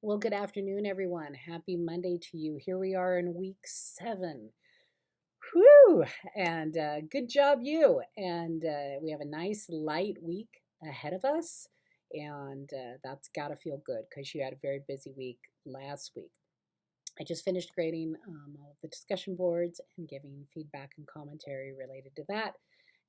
Well, good afternoon, everyone. Happy Monday to you. Here we are in week 7. Whew! And good job, you. And we have a nice light week ahead of us. And that's got to feel good because you had a very busy week last week. I just finished grading all of the discussion boards and giving feedback and commentary related to that.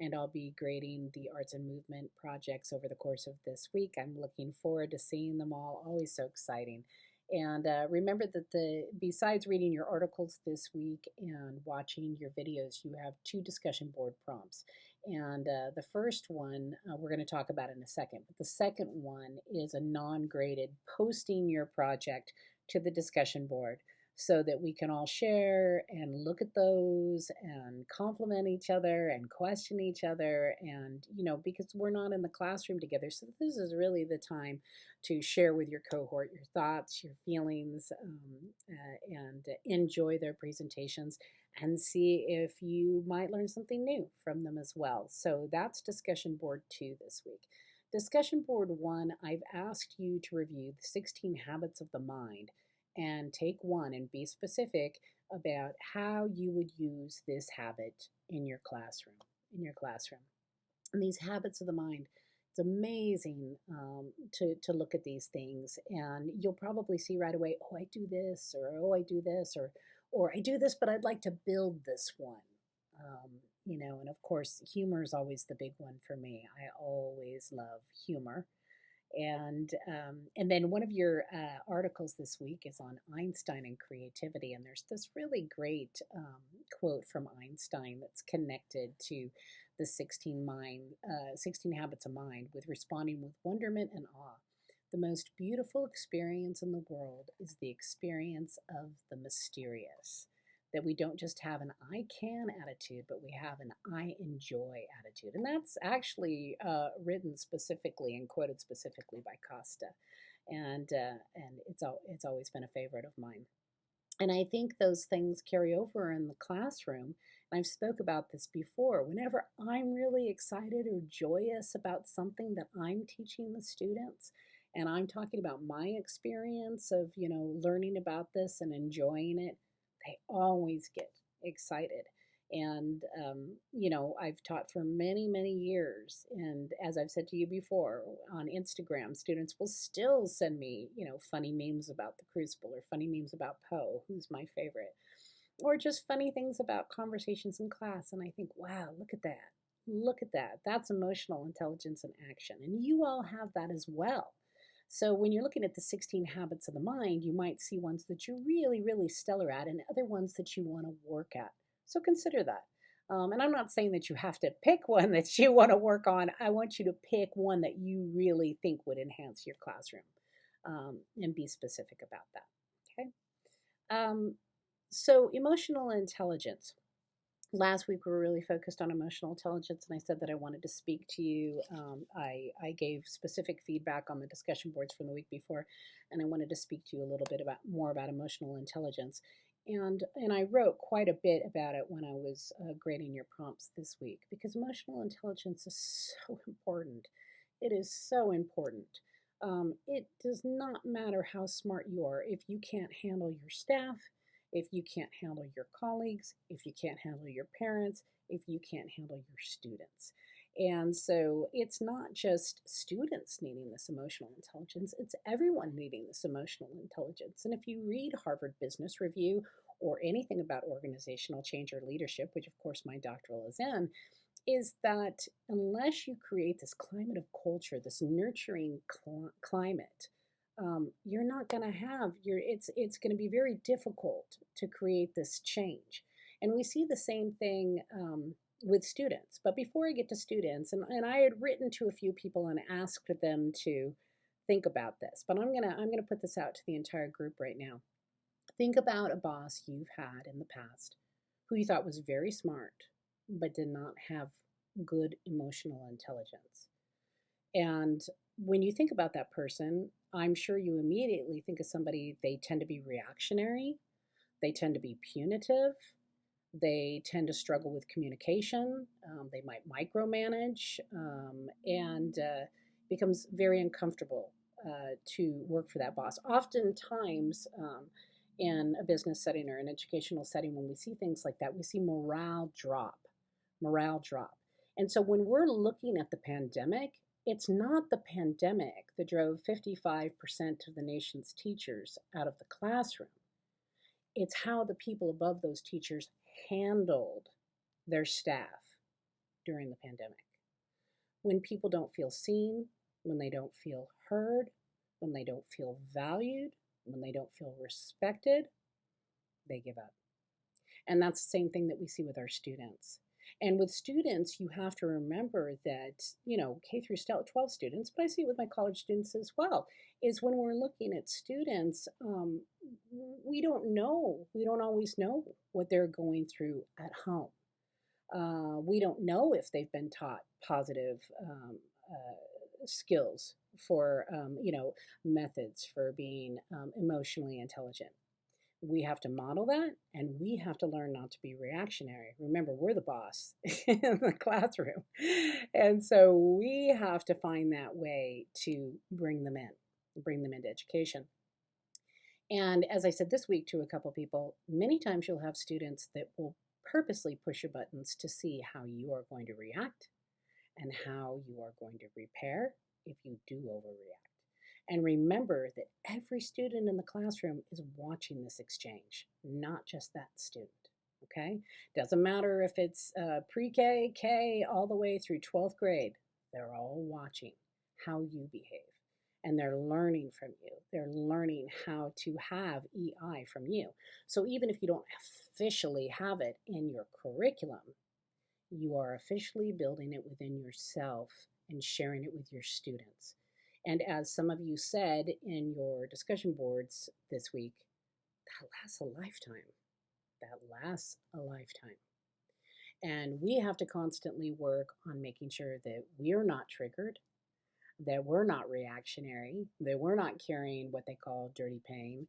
And I'll be grading the arts and movement projects over the course of this week. I'm looking forward to seeing them all. Always so exciting. And remember that besides reading your articles this week and watching your videos, you have 2 discussion board prompts. And the first one we're going to talk about in a second. But the second one is a non-graded posting your project to the discussion board so that we can all share and look at those and compliment each other and question each other. And, because we're not in the classroom together. So this is really the time to share with your cohort your thoughts, your feelings, and enjoy their presentations and see if you might learn something new from them as well. So that's discussion board 2 this week. Discussion board 1, I've asked you to review the 16 habits of the mind and take one and be specific about how you would use this habit in your classroom. And these habits of the mind, it's amazing to look at these things, and you'll probably see right away, oh, I do this, or oh, I do this, or I do this, but I'd like to build this one. And of course, humor is always the big one for me. I always love humor. And then one of your articles this week is on Einstein and creativity, and there's this really great quote from Einstein that's connected to the 16 habits of mind, with responding with wonderment and awe. The most beautiful experience in the world is the experience of the mysterious. That we don't just have an I can attitude, but we have an I enjoy attitude. And that's actually written specifically and quoted specifically by Costa. And it's always been a favorite of mine. And I think those things carry over in the classroom. And I've spoke about this before. Whenever I'm really excited or joyous about something that I'm teaching the students, and I'm talking about my experience of, learning about this and enjoying it, they always get excited. And, I've taught for many, many years. And as I've said to you before, on Instagram, students will still send me, funny memes about the Crucible, or funny memes about Poe, who's my favorite, or just funny things about conversations in class. And I think, wow, look at that. Look at that. That's emotional intelligence in action. And you all have that as well. So when you're looking at the 16 habits of the mind, you might see ones that you're really, really stellar at and other ones that you want to work at. So consider that. And I'm not saying that you have to pick one that you want to work on. I want you to pick one that you really think would enhance your classroom, and be specific about that. Okay. So emotional intelligence. Last week we were really focused on emotional intelligence, and I said that I wanted to speak to you. I gave specific feedback on the discussion boards from the week before, and I wanted to speak to you a little bit more about emotional intelligence. And I wrote quite a bit about it when I was grading your prompts this week, because emotional intelligence is so important. It is so important. It does not matter how smart you are if you can't handle your staff, if you can't handle your colleagues, if you can't handle your parents, if you can't handle your students. And so it's not just students needing this emotional intelligence, it's everyone needing this emotional intelligence. And if you read Harvard Business Review or anything about organizational change or leadership, which of course my doctoral is in, is that unless you create this climate of culture, this nurturing climate, you're not going to have it's going to be very difficult to create this change. And we see the same thing with students. But before I get to students, and I had written to a few people and asked them to think about this, but I'm gonna put this out to the entire group right now. Think about a boss you've had in the past who you thought was very smart but did not have good emotional intelligence. And when you think about that person, I'm sure you immediately think of somebody, they tend to be reactionary, they tend to be punitive, they tend to struggle with communication, they might micromanage, and becomes very uncomfortable to work for that boss. Oftentimes, in a business setting or an educational setting, when we see things like that, we see morale drop. And so when we're looking at the pandemic, it's not the pandemic that drove 55% of the nation's teachers out of the classroom. It's how the people above those teachers handled their staff during the pandemic. When people don't feel seen, when they don't feel heard, when they don't feel valued, when they don't feel respected, they give up. And that's the same thing that we see with our students. And with students, you have to remember that, K through 12 students, but I see it with my college students as well, is when we're looking at students, we don't know. We don't always know what they're going through at home. We don't know if they've been taught positive skills for, methods for being emotionally intelligent. We have to model that, and we have to learn not to be reactionary. Remember, we're the boss in the classroom. And so we have to find that way to bring them into education. And as I said this week to a couple people, many times you'll have students that will purposely push your buttons to see how you are going to react and how you are going to repair if you do overreact. And remember that every student in the classroom is watching this exchange, not just that student, okay? Doesn't matter if it's pre-K, K, all the way through 12th grade. They're all watching how you behave. And they're learning from you. They're learning how to have EI from you. So even if you don't officially have it in your curriculum, you are officially building it within yourself and sharing it with your students. And as some of you said in your discussion boards this week, that lasts a lifetime. That lasts a lifetime. And we have to constantly work on making sure that we're not triggered, that we're not reactionary, that we're not carrying what they call dirty pain,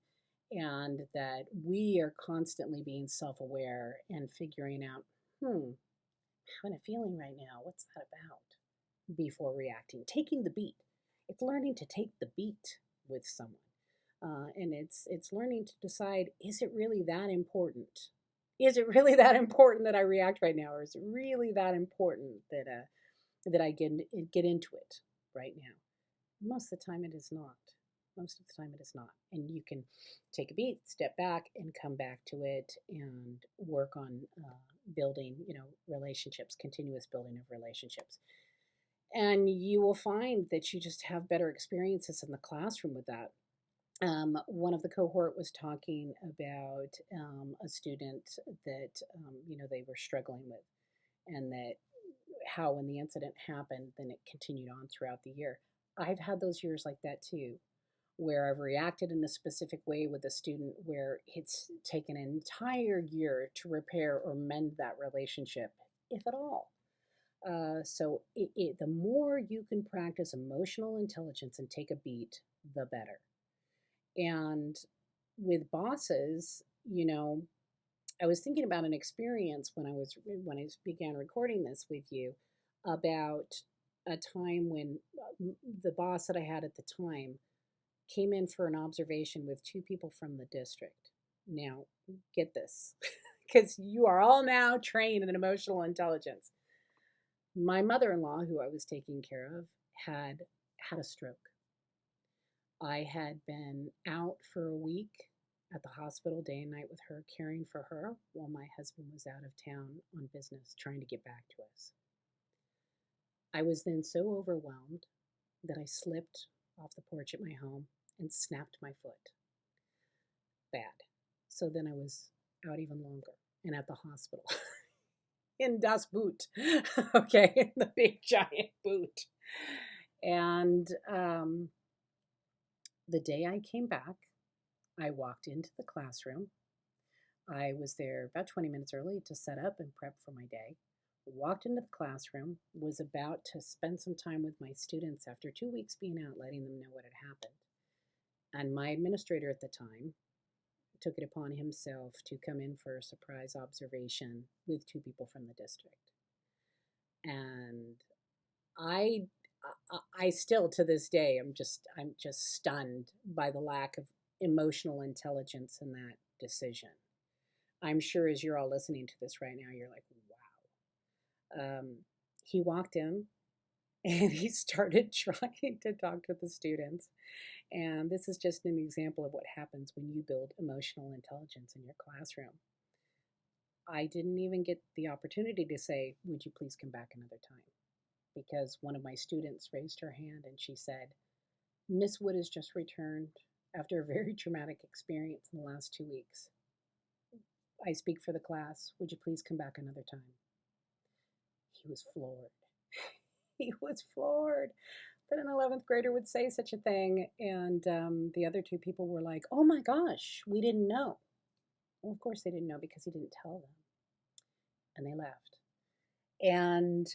and that we are constantly being self-aware and figuring out, I'm having a feeling right now. What's that about? Before reacting. Taking the beat. It's learning to take the beat with someone. And it's learning to decide, is it really that important? Is it really that important that I react right now? Or is it really that important that I get into it right now? Most of the time it is not. Most of the time it is not. And you can take a beat, step back, and come back to it and work on building, relationships, continuous building of relationships. And you will find that you just have better experiences in the classroom with that. One of the cohort was talking about a student that, they were struggling with, and that how when the incident happened, then it continued on throughout the year. I've had those years like that too, where I've reacted in a specific way with a student where it's taken an entire year to repair or mend that relationship, if at all. So the more you can practice emotional intelligence and take a beat, the better. And with bosses, I was thinking about an experience when I began recording this with you about a time when the boss that I had at the time came in for an observation with two people from the district. Now, get this, because you are all now trained in emotional intelligence. My mother-in-law, who I was taking care of, had a stroke. I had been out for a week at the hospital day and night with her, caring for her while my husband was out of town on business, trying to get back to us. I was then so overwhelmed that I slipped off the porch at my home and snapped my foot. Bad. So then I was out even longer and at the hospital. In das Boot, okay, in the big giant boot. And the day I came back, I walked into the classroom. I was there about 20 minutes early to set up and prep for my day. Walked into the classroom, was about to spend some time with my students after 2 weeks being out, letting them know what had happened. And my administrator at the time took it upon himself to come in for a surprise observation with two people from the district. And I I still to this day I'm just stunned by the lack of emotional intelligence in that decision. I'm sure as you're all listening to this right now, you're like, wow. He walked in and he started trying to talk to the students. And this is just an example of what happens when you build emotional intelligence in your classroom. I didn't even get the opportunity to say, would you please come back another time? Because one of my students raised her hand and she said, Miss Wood has just returned after a very traumatic experience in the last 2 weeks. I speak for the class. Would you please come back another time? He was floored. He was floored that an 11th grader would say such a thing. And the other two people were like, oh my gosh, we didn't know. Well, of course they didn't know because he didn't tell them. And they left. And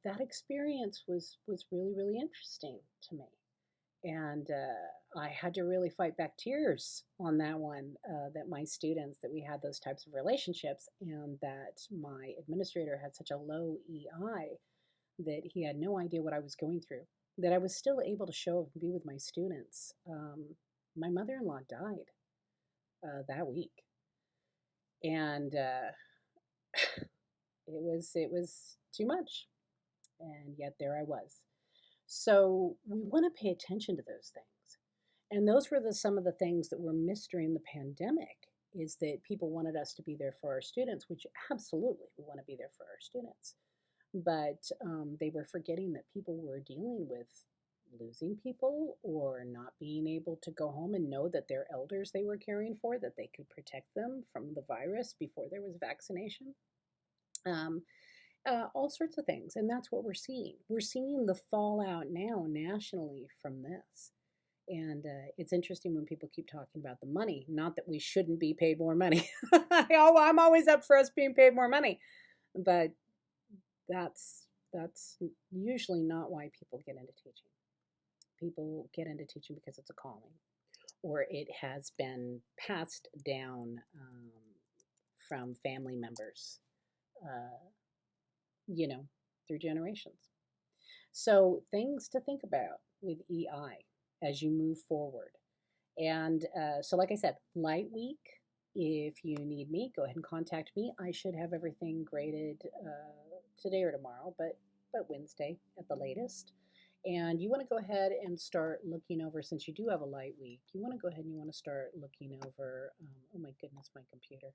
that experience was really, really interesting to me. And I had to really fight back tears on that one, that my students, that we had those types of relationships, and that my administrator had such a low EI that he had no idea what I was going through, that I was still able to show up and be with my students. My mother-in-law died that week, and it was too much, and yet there I was. So we want to pay attention to those things. And those were some of the things that were missed during the pandemic, is that people wanted us to be there for our students, which absolutely we want to be there for our students. But they were forgetting that people were dealing with losing people or not being able to go home and know that their elders they were caring for, that they could protect them from the virus before there was vaccination. Um, all sorts of things. And that's what we're seeing. We're seeing the fallout now nationally from this. And it's interesting when people keep talking about the money. Not that we shouldn't be paid more money. I'm always up for us being paid more money, but that's usually not why people get into teaching. People get into teaching because it's a calling, or it has been passed down from family members, uh, you know, through generations. So things to think about with EI as you move forward. And so, like I said, light week. If you need me, go ahead and contact me. I should have everything graded today or tomorrow, but Wednesday at the latest. And you want to go ahead and start looking over, since you do have a light week, you want to go ahead and you want to start looking over, oh my goodness, my computer.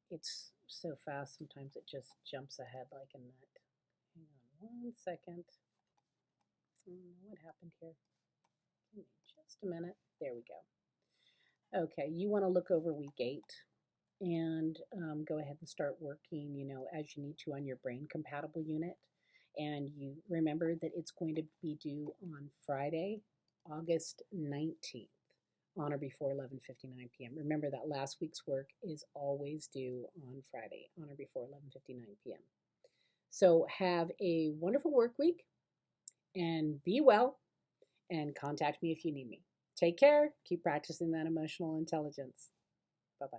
It's so fast, sometimes it just jumps ahead like a nut. Hang on 1 second. What happened here? Give me just a minute. There we go. Okay, you want to look over week 8 and go ahead and start working, as you need to on your brain compatible unit. And you remember that it's going to be due on Friday, August 19th, on or before 11:59 p.m. Remember that last week's work is always due on Friday, on or before 11:59 p.m. So have a wonderful work week and be well, and contact me if you need me. Take care. Keep practicing that emotional intelligence. Bye-bye.